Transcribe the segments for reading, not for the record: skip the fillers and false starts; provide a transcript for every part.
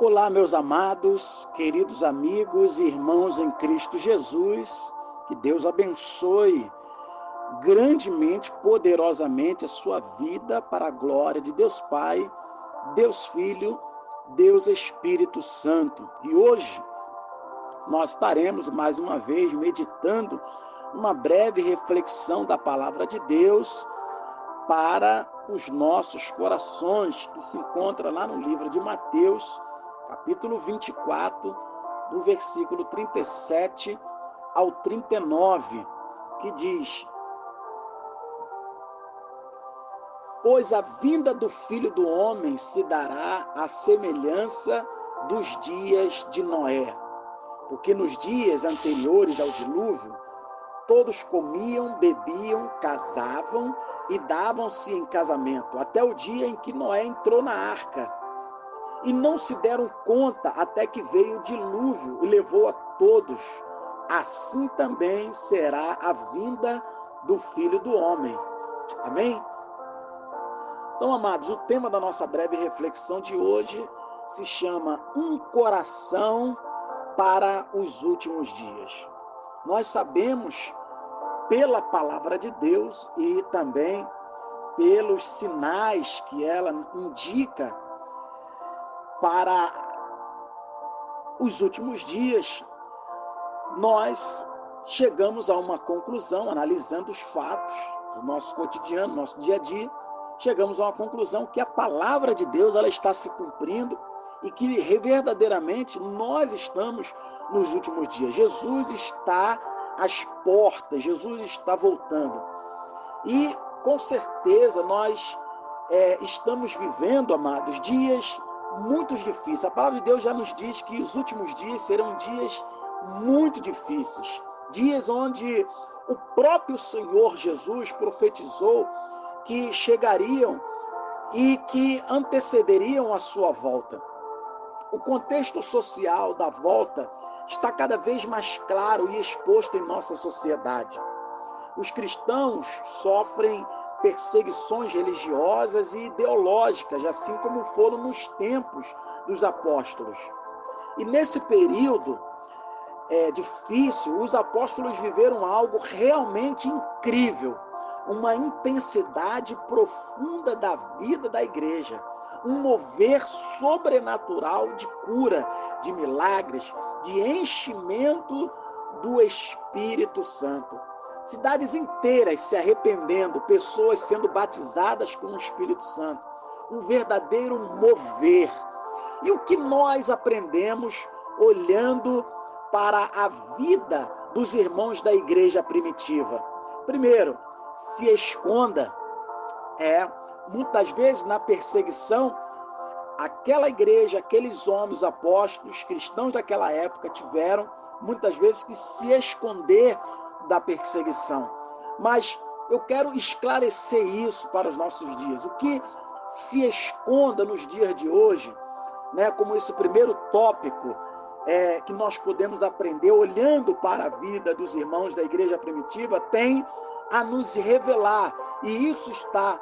Olá, meus amados, queridos amigos e irmãos em Cristo Jesus, que Deus abençoe grandemente, poderosamente a sua vida para a glória de Deus Pai, Deus Filho, Deus Espírito Santo. E hoje nós estaremos mais uma vez meditando uma breve reflexão da palavra de Deus para os nossos corações, que se encontra lá no livro de Mateus, capítulo 24, do versículo 37 ao 39, que diz: Pois a vinda do Filho do Homem se dará à semelhança dos dias de Noé, porque nos dias anteriores ao dilúvio, todos comiam, bebiam, casavam e davam-se em casamento, até o dia em que Noé entrou na arca. E não se deram conta até que veio o dilúvio e levou a todos. Assim também será a vinda do Filho do Homem. Amém? Então, amados, o tema da nossa breve reflexão de hoje se chama Um Coração para os Últimos Dias. Nós sabemos, pela palavra de Deus e também pelos sinais que ela indica para os últimos dias, nós chegamos a uma conclusão, analisando os fatos do nosso cotidiano, nosso dia a dia, chegamos a uma conclusão que a palavra de Deus ela está se cumprindo e que verdadeiramente nós estamos nos últimos dias. Jesus está às portas, Jesus está voltando. E com certeza nós estamos vivendo, amados, dias muito difíceis. A palavra de Deus já nos diz que os últimos dias serão dias muito difíceis. Dias onde o próprio Senhor Jesus profetizou que chegariam e que antecederiam a sua volta. O contexto social da volta está cada vez mais claro e exposto em nossa sociedade. Os cristãos sofrem perseguições religiosas e ideológicas, assim como foram nos tempos dos apóstolos. E nesse período difícil, os apóstolos viveram algo realmente incrível, uma intensidade profunda da vida da igreja, um mover sobrenatural de cura, de milagres, de enchimento do Espírito Santo. Cidades inteiras se arrependendo, pessoas sendo batizadas com o Espírito Santo. Um verdadeiro mover. E o que nós aprendemos olhando para a vida dos irmãos da igreja primitiva? Primeiro, se esconda. Muitas vezes na perseguição, aquela igreja, aqueles homens apóstolos, cristãos daquela época, tiveram muitas vezes que se esconder da perseguição. Mas eu quero esclarecer isso para os nossos dias. O que se esconda nos dias de hoje, como esse primeiro tópico que nós podemos aprender olhando para a vida dos irmãos da igreja primitiva, tem a nos revelar. E isso está,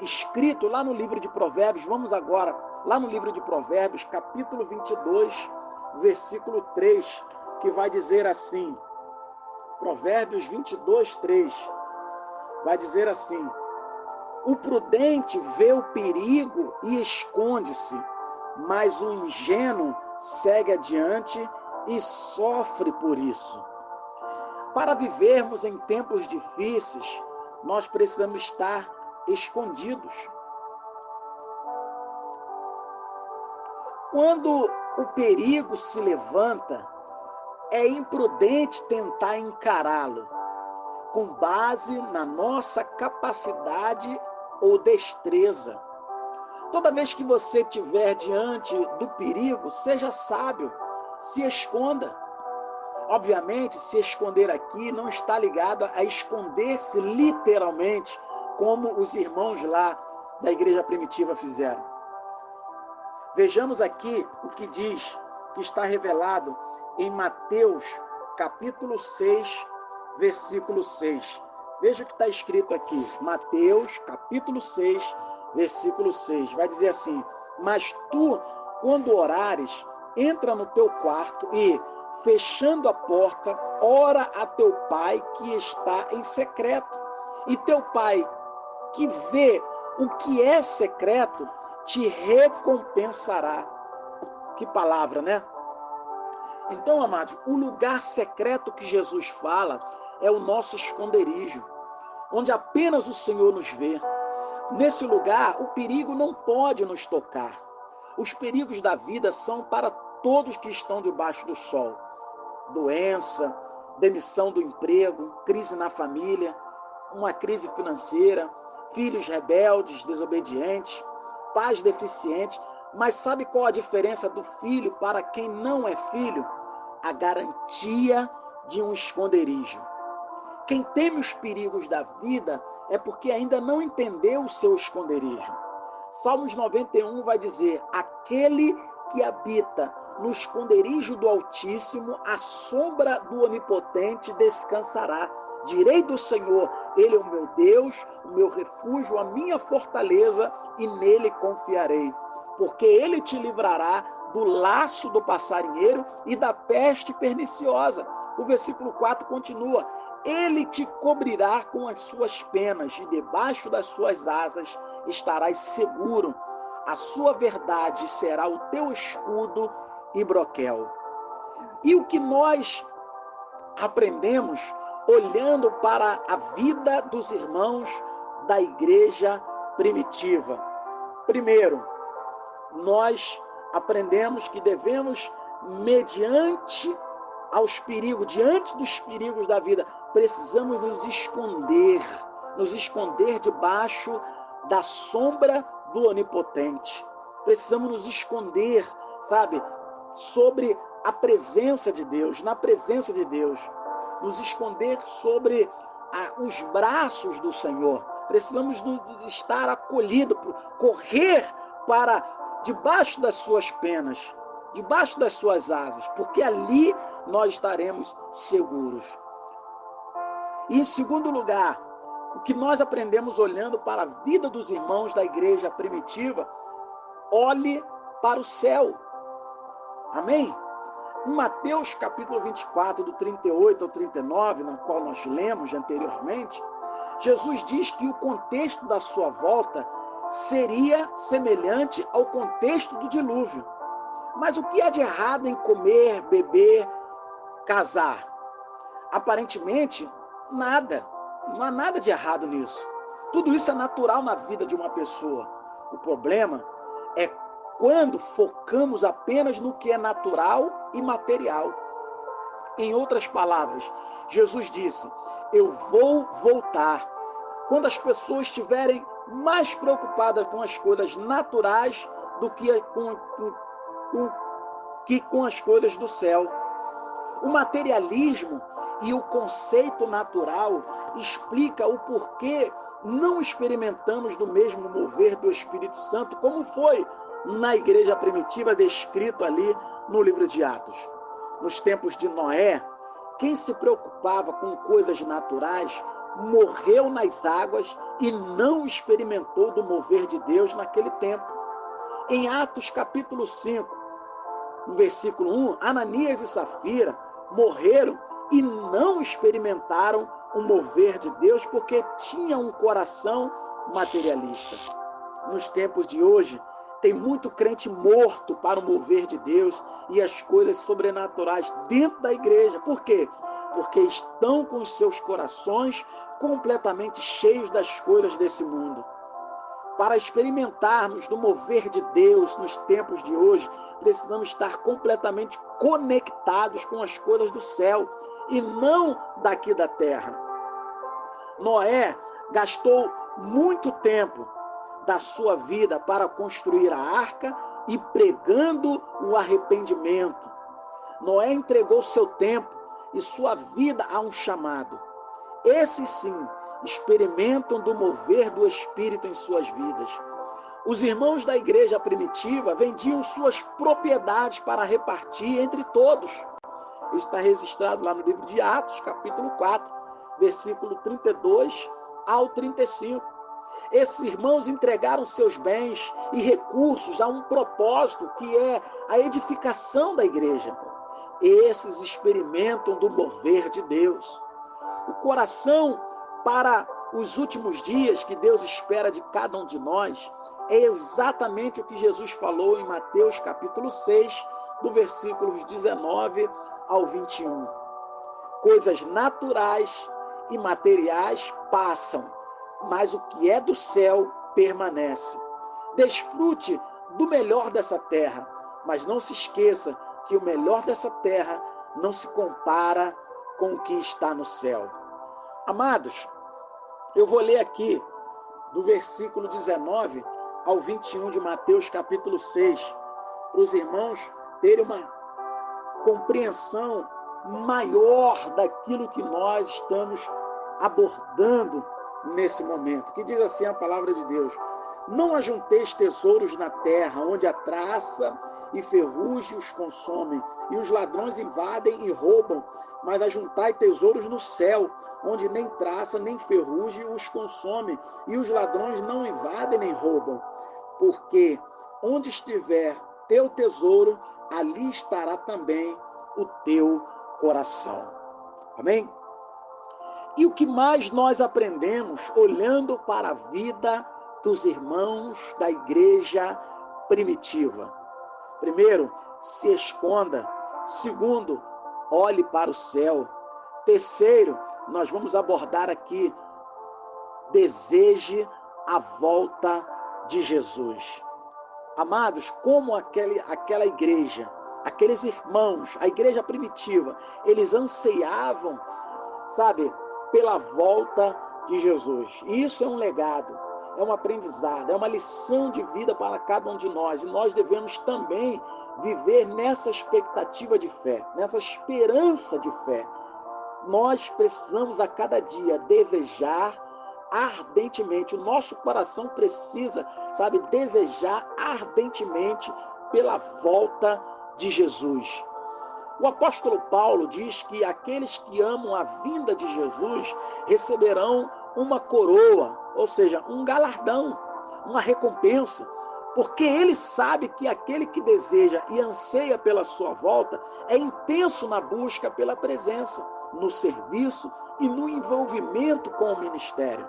escrito lá no livro de Provérbios. Vamos agora lá no livro de Provérbios, capítulo 22, versículo 3, que vai dizer assim, Provérbios 22, 3, vai dizer assim: O prudente vê o perigo e esconde-se, mas o ingênuo segue adiante e sofre por isso. Para vivermos em tempos difíceis, nós precisamos estar escondidos. Quando o perigo se levanta, é imprudente tentar encará-lo com base na nossa capacidade ou destreza. Toda vez que você estiver diante do perigo, seja sábio, se esconda. Obviamente, se esconder aqui não está ligado a esconder-se literalmente, como os irmãos lá da igreja primitiva fizeram. Vejamos aqui o que diz, que está revelado em Mateus, capítulo 6, versículo 6. Veja o que está escrito aqui. Mateus, capítulo 6, versículo 6, vai dizer assim: mas tu, quando orares, entra no teu quarto e, fechando a porta, ora a teu pai que está em secreto. E teu pai, que vê o que é secreto, te recompensará. Que palavra, né? Então, amados, o lugar secreto que Jesus fala é o nosso esconderijo, onde apenas o Senhor nos vê. Nesse lugar, o perigo não pode nos tocar. Os perigos da vida são para todos que estão debaixo do sol. Doença, demissão do emprego, crise na família, uma crise financeira, filhos rebeldes, desobedientes, pais deficientes. Mas sabe qual a diferença do filho para quem não é filho? A garantia de um esconderijo. Quem teme os perigos da vida é porque ainda não entendeu o seu esconderijo. Salmos 91 vai dizer: aquele que habita no esconderijo do Altíssimo, à sombra do Onipotente descansará. Direi do Senhor: ele é o meu Deus, o meu refúgio, a minha fortaleza, e nele confiarei. Porque ele te livrará do laço do passarinheiro e da peste perniciosa. O versículo 4 continua: ele te cobrirá com as suas penas, e debaixo das suas asas estarás seguro. A sua verdade será o teu escudo e broquel. E o que nós aprendemos olhando para a vida dos irmãos da igreja primitiva? Primeiro, nós aprendemos que devemos, diante dos perigos da vida, precisamos nos esconder debaixo da sombra do Onipotente. Precisamos nos esconder, sabe, sobre a presença de Deus, na presença de Deus. Nos esconder sobre os braços do Senhor. Precisamos estar acolhidos, correr para debaixo das suas penas, debaixo das suas asas, porque ali nós estaremos seguros. E em segundo lugar, o que nós aprendemos olhando para a vida dos irmãos da igreja primitiva: olhe para o céu. Amém? Em Mateus capítulo 24, do 38 ao 39, na qual nós lemos anteriormente, Jesus diz que o contexto da sua volta seria semelhante ao contexto do dilúvio. Mas o que há de errado em comer, beber, casar? Aparentemente, nada. Não há nada de errado nisso. Tudo isso é natural na vida de uma pessoa. O problema é quando focamos apenas no que é natural e material. Em outras palavras, Jesus disse: eu vou voltar. Quando as pessoas estiverem mais preocupadas com as coisas naturais do que com as coisas do céu. O materialismo e o conceito natural explica o porquê não experimentamos do mesmo mover do Espírito Santo, como foi na igreja primitiva descrito ali no livro de Atos. Nos tempos de Noé, quem se preocupava com coisas naturais morreu nas águas e não experimentou do mover de Deus naquele tempo. Em Atos capítulo 5, no versículo 1, Ananias e Safira morreram e não experimentaram o mover de Deus porque tinham um coração materialista. Nos tempos de hoje, tem muito crente morto para o mover de Deus e as coisas sobrenaturais dentro da igreja. Por quê? Porque estão com os seus corações completamente cheios das coisas desse mundo. Para experimentarmos do mover de Deus nos tempos de hoje, precisamos estar completamente conectados com as coisas do céu e não daqui da terra. Noé gastou muito tempo da sua vida para construir a arca e pregando o arrependimento. Noé entregou seu tempo e sua vida a um chamado. Esses sim experimentam do mover do Espírito em suas vidas. Os irmãos da igreja primitiva vendiam suas propriedades para repartir entre todos. Isso está registrado lá no livro de Atos, capítulo 4, versículo 32 ao 35. Esses irmãos entregaram seus bens e recursos a um propósito que é a edificação da igreja. Esses experimentam do mover de Deus. O coração para os últimos dias que Deus espera de cada um de nós é exatamente o que Jesus falou em Mateus capítulo 6, do versículos 19 ao 21. Coisas naturais e materiais passam, mas o que é do céu permanece. Desfrute do melhor dessa terra, mas não se esqueça que o melhor dessa terra não se compara com o que está no céu. Amados, eu vou ler aqui do versículo 19 ao 21 de Mateus capítulo 6, para os irmãos terem uma compreensão maior daquilo que nós estamos abordando nesse momento, que diz assim a palavra de Deus: não ajunteis tesouros na terra, onde a traça e ferrugem os consomem, e os ladrões invadem e roubam, mas ajuntai tesouros no céu, onde nem traça nem ferrugem os consomem, e os ladrões não invadem nem roubam. Porque onde estiver teu tesouro, ali estará também o teu coração. Amém? E o que mais nós aprendemos olhando para a vida dos irmãos da igreja primitiva? Primeiro, se esconda. Segundo, olhe para o céu. Terceiro, nós vamos abordar aqui, deseje a volta de Jesus. Amados, como aquela igreja, aqueles irmãos, a igreja primitiva, eles anseiavam, sabe, pela volta de Jesus. E isso é um legado, é um aprendizado, é uma lição de vida para cada um de nós. E nós devemos também viver nessa expectativa de fé, nessa esperança de fé. Nós precisamos a cada dia desejar ardentemente, o nosso coração precisa, sabe, desejar ardentemente pela volta de Jesus. O apóstolo Paulo diz que aqueles que amam a vinda de Jesus receberão uma coroa, ou seja, um galardão, uma recompensa, porque ele sabe que aquele que deseja e anseia pela sua volta é intenso na busca pela presença, no serviço e no envolvimento com o ministério.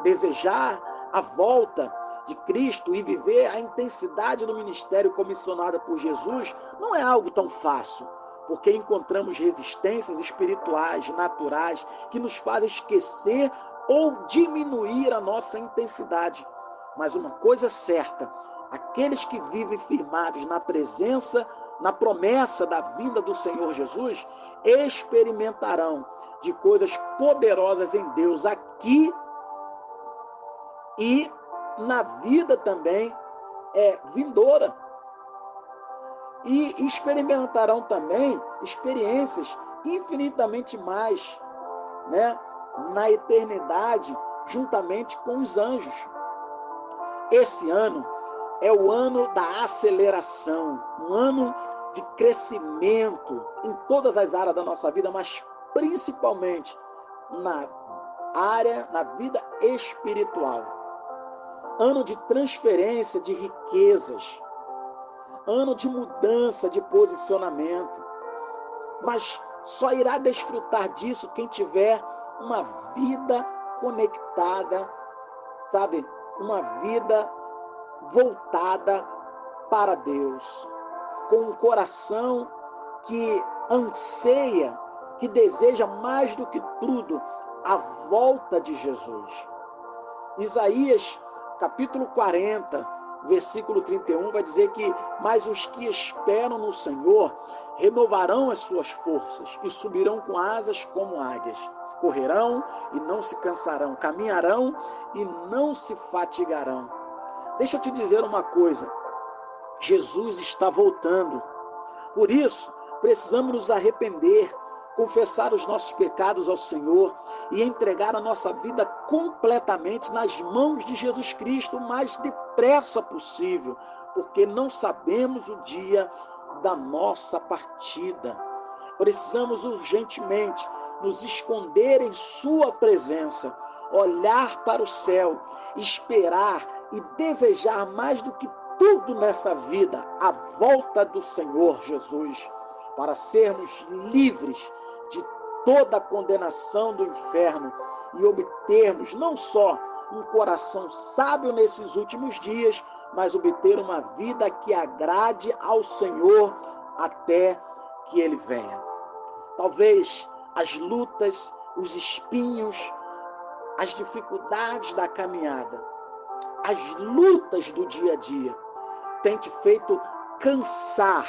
Desejar a volta de Cristo e viver a intensidade do ministério comissionado por Jesus não é algo tão fácil, porque encontramos resistências espirituais, naturais, que nos fazem esquecer ou diminuir a nossa intensidade. Mas uma coisa é certa, aqueles que vivem firmados na presença, na promessa da vinda do Senhor Jesus, experimentarão de coisas poderosas em Deus aqui e na vida também vindoura. E experimentarão também experiências infinitamente mais, né, na eternidade, juntamente com os anjos. Esse ano é o ano da aceleração, um ano de crescimento em todas as áreas da nossa vida, mas principalmente na vida espiritual. Ano de transferência de riquezas, ano de mudança de posicionamento, mas só irá desfrutar disso quem tiver uma vida conectada, sabe, uma vida voltada para Deus, com um coração que anseia, que deseja mais do que tudo a volta de Jesus. Isaías capítulo 40, versículo 31 vai dizer que: mas os que esperam no Senhor renovarão as suas forças e subirão com asas como águias. Correrão e não se cansarão, caminharão e não se fatigarão. Deixa eu te dizer uma coisa, Jesus está voltando. Por isso, precisamos nos arrepender, confessar os nossos pecados ao Senhor e entregar a nossa vida completamente nas mãos de Jesus Cristo o mais depressa possível, porque não sabemos o dia da nossa partida. Precisamos urgentemente nos esconder em sua presença, olhar para o céu, esperar e desejar mais do que tudo nessa vida a volta do Senhor Jesus, para sermos livres de toda a condenação do inferno e obtermos não só um coração sábio nesses últimos dias, mas obter uma vida que agrade ao Senhor até que Ele venha. Talvez as lutas, os espinhos, as dificuldades da caminhada, as lutas do dia a dia, tem te feito cansar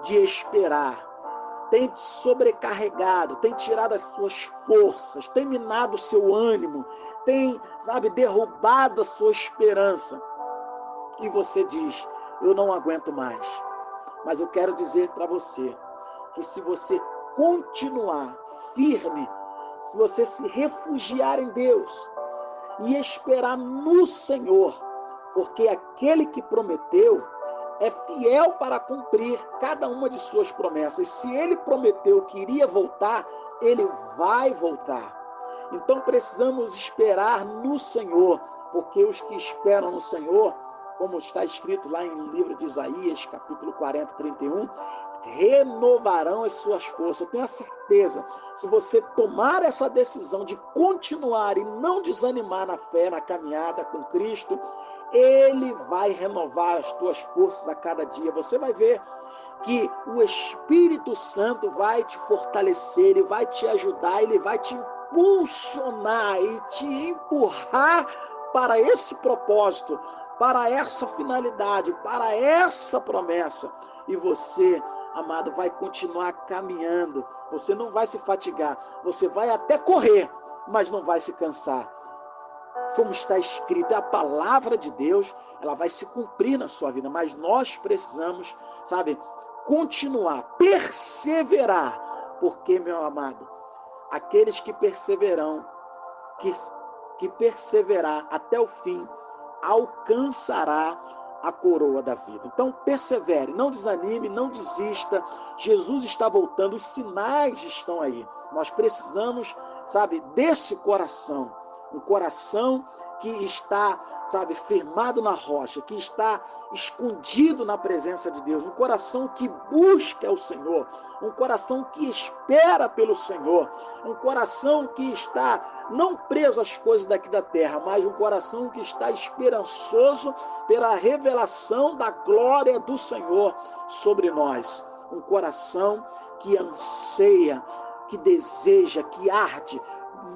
de esperar, tem te sobrecarregado, tem tirado as suas forças, tem minado o seu ânimo, tem, derrubado a sua esperança. E você diz, eu não aguento mais. Mas eu quero dizer para você que se você continuar firme, se você se refugiar em Deus e esperar no Senhor, porque aquele que prometeu é fiel para cumprir cada uma de suas promessas. Se ele prometeu que iria voltar, ele vai voltar. Então precisamos esperar no Senhor, porque os que esperam no Senhor, como está escrito lá em livro de Isaías, capítulo 40, 31, renovarão as suas forças. Eu tenho a certeza, se você tomar essa decisão de continuar e não desanimar na fé, na caminhada com Cristo, Ele vai renovar as tuas forças a cada dia. Você vai ver que o Espírito Santo vai te fortalecer, Ele vai te ajudar, Ele vai te impulsionar e te empurrar para esse propósito, para essa finalidade, para essa promessa. E você, amado, vai continuar caminhando. Você não vai se fatigar. Você vai até correr, mas não vai se cansar. Como está escrito, é a palavra de Deus, ela vai se cumprir na sua vida. Mas nós precisamos, continuar, perseverar. Porque, meu amado, aqueles que perseveram, que perseverar até o fim, alcançará a coroa da vida. Então persevere, não desanime, não desista. Jesus está voltando, os sinais estão aí. Nós precisamos, desse coração, um coração que está, firmado na rocha, que está escondido na presença de Deus, um coração que busca o Senhor, um coração que espera pelo Senhor, um coração que está não preso às coisas daqui da terra, mas um coração que está esperançoso pela revelação da glória do Senhor sobre nós, um coração que anseia, que deseja, que arde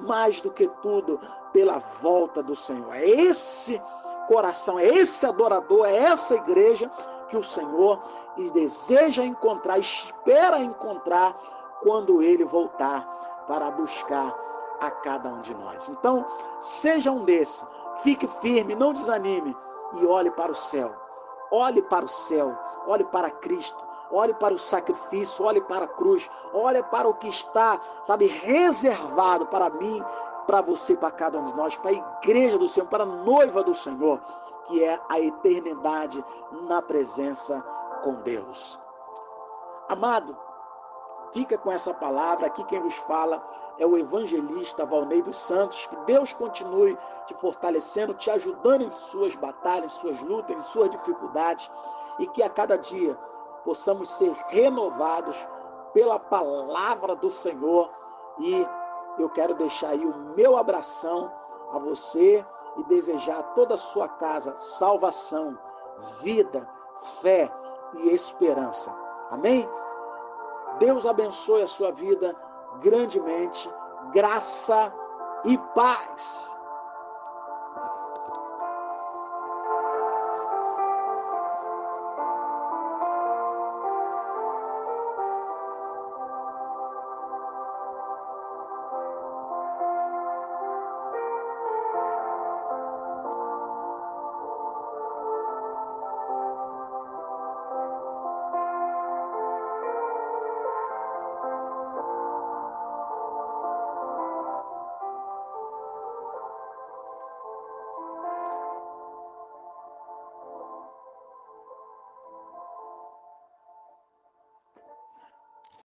mais do que tudo pela volta do Senhor. É esse coração, é esse adorador, é essa igreja que o Senhor deseja encontrar, espera encontrar quando Ele voltar para buscar a cada um de nós. Então, seja um desses, fique firme, não desanime e olhe para o céu. Olhe para o céu, olhe para Cristo, olhe para o sacrifício, olhe para a cruz, olhe para o que está, reservado para mim, para você, para cada um de nós, para a igreja do Senhor, para a noiva do Senhor, que é a eternidade na presença com Deus. Amado, fica com essa palavra. Aqui quem vos fala é o evangelista Valnei dos Santos. Que Deus continue te fortalecendo, te ajudando em suas batalhas, em suas lutas, em suas dificuldades, e que a cada dia possamos ser renovados pela palavra do Senhor. E eu quero deixar aí o meu abração a você e desejar a toda a sua casa salvação, vida, fé e esperança. Amém? Deus abençoe a sua vida grandemente, graça e paz.